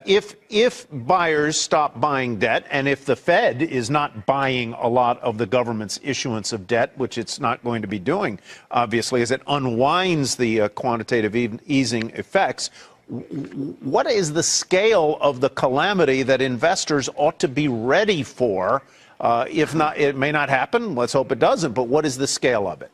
If buyers stop buying debt, and if the Fed is not buying a lot of the government's issuance of debt, which it's not going to be doing, obviously, as it unwinds the quantitative easing effects, what is the scale of the calamity that investors ought to be ready for? If not, it may not happen. Let's hope it doesn't. But what is the scale of it?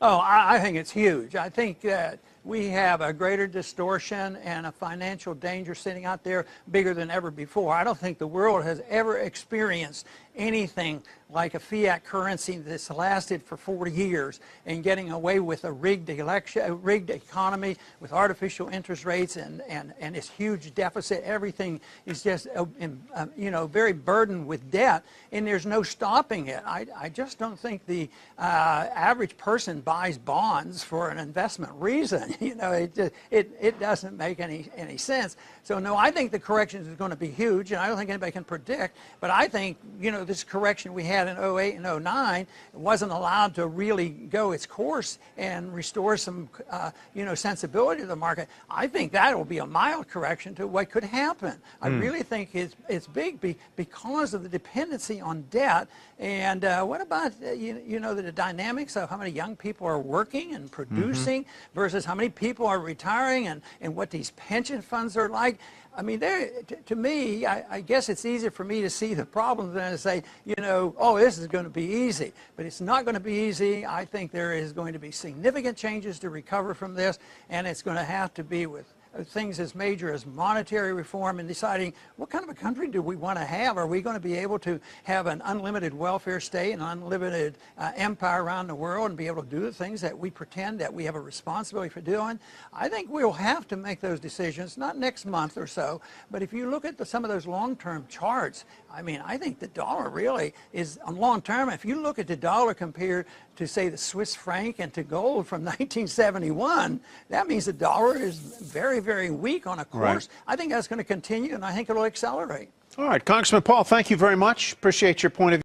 Oh, I think it's huge. I think that we have a greater distortion and a financial danger sitting out there bigger than ever before. I don't think the world has ever experienced anything like a fiat currency that's lasted for 40 years and getting away with a rigged election, a rigged economy with artificial interest rates and this huge deficit. Everything is just, very burdened with debt, and there's no stopping it. I just don't think the average person buys bonds for an investment reason. It doesn't make any sense. So no, I think the correction is going to be huge, and I don't think anybody can predict. But I think this correction we had in 08 and 09 wasn't allowed to really go its course and restore some sensibility to the market. I think that will be a mild correction to what could happen. I really think it's big because of the dependency on debt. And what about the dynamics of how many young people are working and producing versus how many people are retiring and what these pension funds are like. I mean, to me, I guess it's easier for me to see the problems than to say, oh, this is going to be easy. But it's not going to be easy. I think there is going to be significant changes to recover from this, and it's going to have to be with things as major as monetary reform and deciding what kind of a country do we want to have. Are we going to be able to have an unlimited welfare state, an unlimited empire around the world, and be able to do the things that we pretend that we have a responsibility for doing? I think we'll have to make those decisions, not next month or so, but if you look at some of those long-term charts, I mean, I think the dollar really is, on long-term, if you look at the dollar compared to, say, the Swiss franc and to gold from 1971, that means the dollar is very, very weak on a course. Right. I think that's going to continue, and I think it'll accelerate. All right, Congressman Paul, thank you very much. Appreciate your point of view.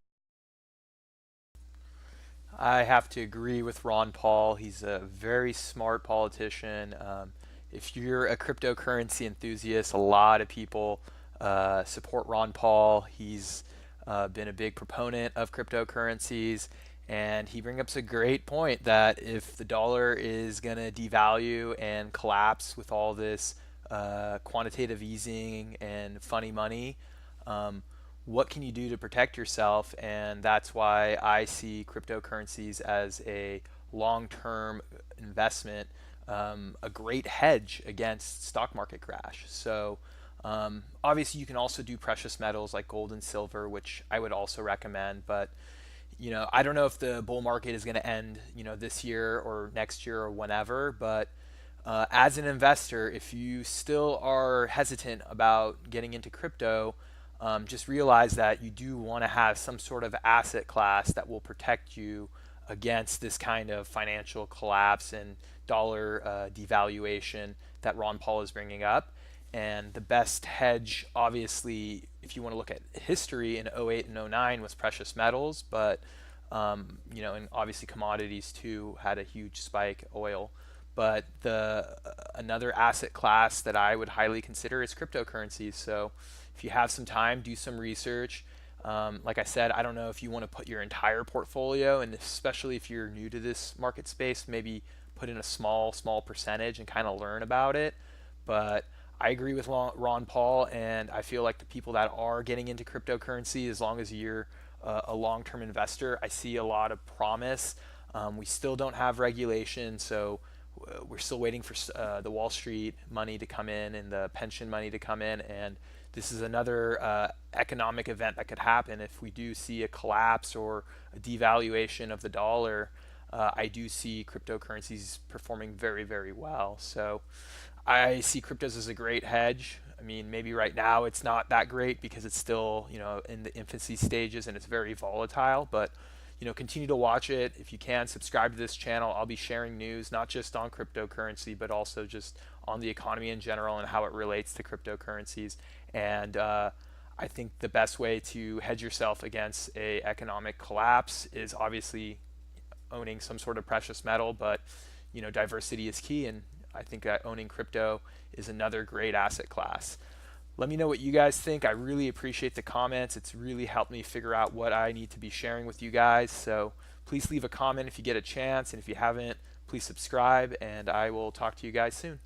I have to agree with Ron Paul. He's a very smart politician. If you're a cryptocurrency enthusiast, a lot of people support Ron Paul. He's been a big proponent of cryptocurrencies, and he brings up a great point that if the dollar is going to devalue and collapse with all this quantitative easing and funny money, what can you do to protect yourself? And that's why I see cryptocurrencies as a long-term investment, a great hedge against stock market crash. So obviously you can also do precious metals like gold and silver, which I would also recommend, but I don't know if the bull market is going to end this year or next year or whenever, but as an investor, if you still are hesitant about getting into crypto, just realize that you do want to have some sort of asset class that will protect you against this kind of financial collapse and dollar devaluation that Ron Paul is bringing up. And the best hedge, obviously, if you want to look at history in 08 and 09 was precious metals, but and obviously commodities too had a huge spike, oil. But another asset class that I would highly consider is cryptocurrencies. So if you have some time, do some research. Like I said, I don't know if you want to put your entire portfolio, and especially if you're new to this market space, maybe put in a small percentage and kind of learn about it. But I agree with Ron Paul, and I feel like the people that are getting into cryptocurrency, as long as you're a long-term investor, I see a lot of promise. We still don't have regulation, so we're still waiting for the Wall Street money to come in and the pension money to come in, and this is another economic event that could happen if we do see a collapse or a devaluation of the dollar. I do see cryptocurrencies performing very, very well. So I see cryptos as a great hedge. I mean, maybe right now it's not that great because it's still, in the infancy stages and it's very volatile, but continue to watch it. If you can, subscribe to this channel. I'll be sharing news, not just on cryptocurrency, but also just on the economy in general and how it relates to cryptocurrencies. And I think the best way to hedge yourself against a economic collapse is obviously owning some sort of precious metal, but diversity is key, and I think that owning crypto is another great asset class. Let me know what you guys think. I really appreciate the comments. It's really helped me figure out what I need to be sharing with you guys. So please leave a comment if you get a chance. And if you haven't, please subscribe. And I will talk to you guys soon.